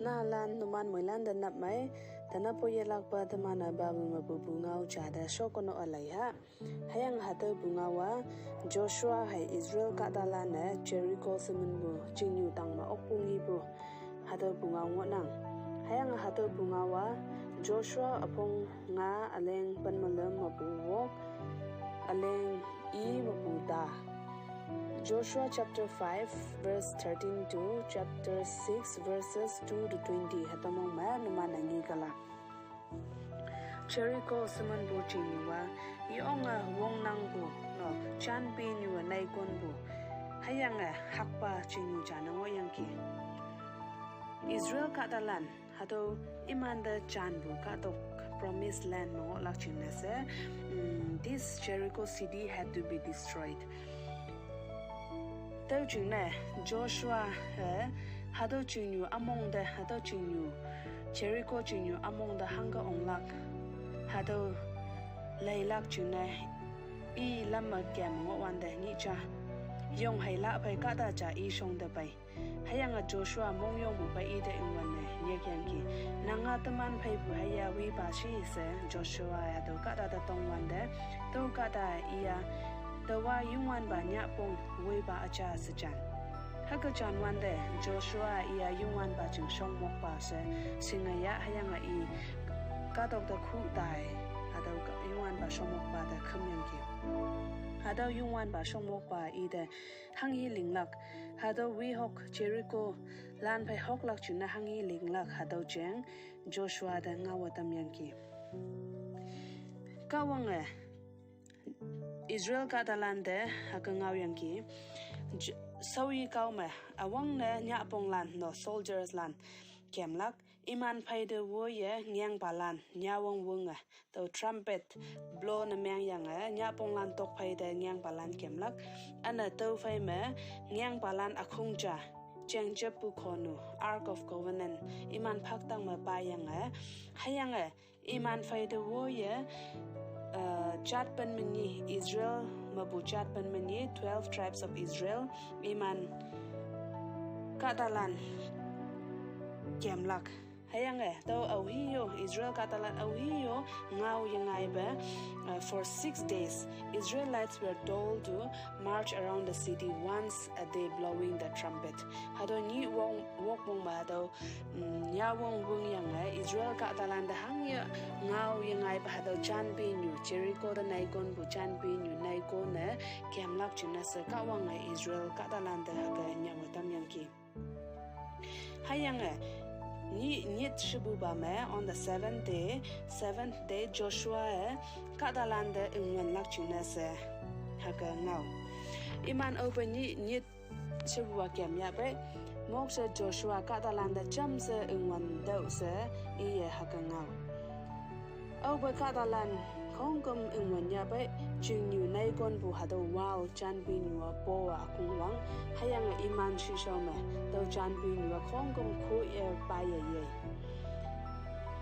na lan numan moilan dan nap mai tana po yelak pa tamana babu mabu bungau chada shokono alaiha hayang hato bungawa Joshua hai Israel kadalana Jericho semenbu jingyu tangma opungi bu hato bungau ngonang hayang hato bungawa Joshua apong nga aleng panmalam mabu wok aleng mabu da Joshua chapter 5 verse 13 to chapter 6 verses 2 to 20 hatamong ma numanangi kala Jericho seman bu jingwa yonga wong nang bu no chan pi nyu nai kon bu hayanga hakpa jingyu janang oyangki Israel kadalan hato imanda chan bu katok promised land no lakchina se this Jericho city had to be destroyed Tao chừng này Joshua hado chừng yu among the hado chừng yu Jericho chừng yu among the hanga ong lak hado lay lak chừng này I lama kem ngo wan de ni cha yong hay la pai ka da cha I song de pai hayanga Joshua mong yong bu pai I de ing wan ne ye kyang ki nanga taman pai bu haya wi ba shi se Joshua hado ka da tong wan de to ka da iya Dawa yungwan ba nya pong wei ba acha sajan haka chan wan de Joshua iya yungwan ba chung song mok ba se singaya hayanga I kadok da khu dai hadaw yungwan ba song mok ba da khmyam ki hadaw yungwan ba song mok ba I de hangi linglak hadaw wi hok Jericho lan phai hok lak chuna hangi linglak hadaw cheng Joshua da ngawatam yang ki kawang Israel kadalande hakangaw yang ki sawi kaw me awang ne nya pong lan no soldiers lan kemlak iman phai de wo ye ngyang palan nya wong wong to trumpet blow na myang yang nya pong lan tok phai de ngyang palan kemlak ana to phai me ngyang palan akhung cha cheng jepu khonu ark of covenant iman phak tang ma pa yang hayang iman phai de wo ye Chat Panmani Israel Mabu Chat Panmani 12 tribes of Israel Iman Katalan Kemlak Hayang to Auhiyo Israel Katalan Auhiyo Ngau Yangai ba for 6 days Israelites were told to march around the city once a day blowing the trumpet Hado ni wong wok mong ba do nya wong wong yang Israel Katalan da hangya ngau yangai ba hado chan pi nyu Jericho da nai kon bu chan pi nyu nai ko ne kemlak chuna sa ka wang Israel Katalan da ga nya watam yang ki hayang ni shibu ba me on the seventh day Joshua Katalan da ingwan lak chuna sa haga ngau iman open ni shibu wa kem ya ba mok se Joshua Katalan da cham se ingwan dau se I haga ngau au ba Katalan khong kom ingwan ya ba chung yu nai kon bu hado wow chan bi nyu po wa kung wang hayang iman shi shaw me to chan bi nyu khong kom khu e pa ye ye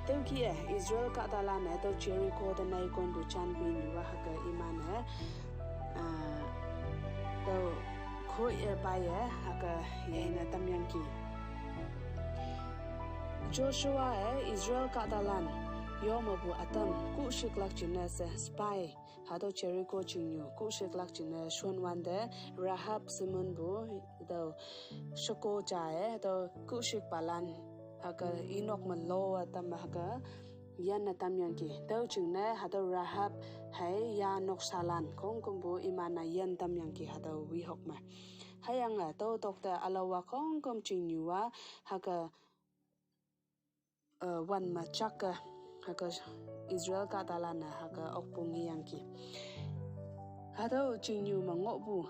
to ki Israel Katalan to Jericho da nai kon bu chan bi nyu wa haga iman to khu e pa ye haga ye na tam yang ki Joshua Israel Katalan Yomabu atam ku shiklak china se spy hado Jericho chinyu ku shiklak china shon wande Rahab Simon bu do shoko jae do ku shik palan haga inok malo atam haga yan atam yang ki do chingna hado Rahab hai ya nok salan kong kong bu imana yan tam yang ki hado wi hok ma hayang to dokta alawa kong kom chinyu wa haga wan ma chaka haka Israel Katalan haka okpungi yangki hado jingyu mangobu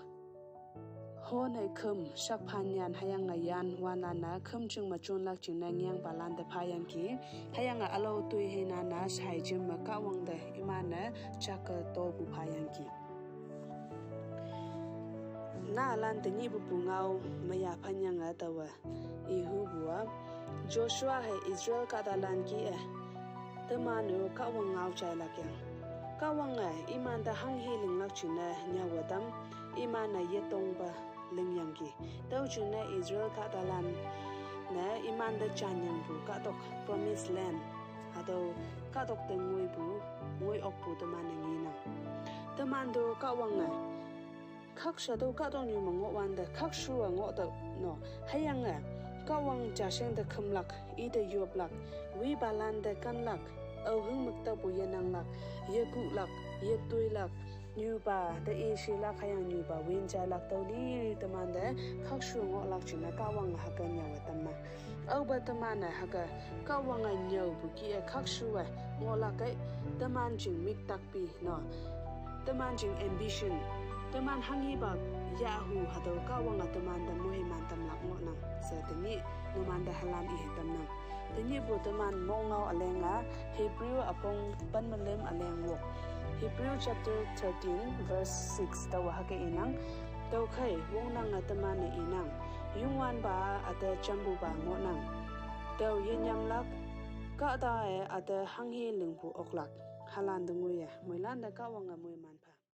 honai khum shakphanyan hayanga yan wanana khum chung machun lak chingna ngyang balan da phayangki hayanga alo tui hina na sai jim ka wang da imana chaka to bu phayangki na lan tini bu bungau maya phanyanga tawa ihu buwa Joshua hai Israel Katalan ki Tamanu kawang ngau chai lakyang kawang iman da hang healing lak chuna nyawadam iman na yetong ba lingyang ki tau chuna Israel Katalan na iman da chanyang bu ka tok promised land ado ka tok te ngoi bu ngoi ok bu de man ni na de man do ka wang a khak sha do ka dong ni mo ngo wan da khak shu a ngo da no hayang a ka wang cha sheng da kham lak I de yob lak wi balan da kan lak au hung mak ta bu ye nang lak ye gu lak ye tui lak new ba da e shi lak hayang new ba win cha lak to ni de man da khak shu ngo lak china ka wang ha ka nya wa tam ma au ba ta man ha ka wang a nyau bu ki a khak shu wa ngo lak kai ta man jing mik tak pi no ta man jing ambition ta man hangi ba yahu ha do ka wang a ta man da mo he man tam lak ngo na sa ta ni no man da halam I he tam na ta ni bu ta man mo ngau alenga Hebrew apong pan malem aleng wo Hebrew chapter 13 verse 6 ta wa ke inang to khai wong nang ta man ne inang yungwan ba ata chambu ba ngo nang to yenyam lak ka da e ata hanghi lingpu oklak halan dungu ya moilan da ka wanga moi man pha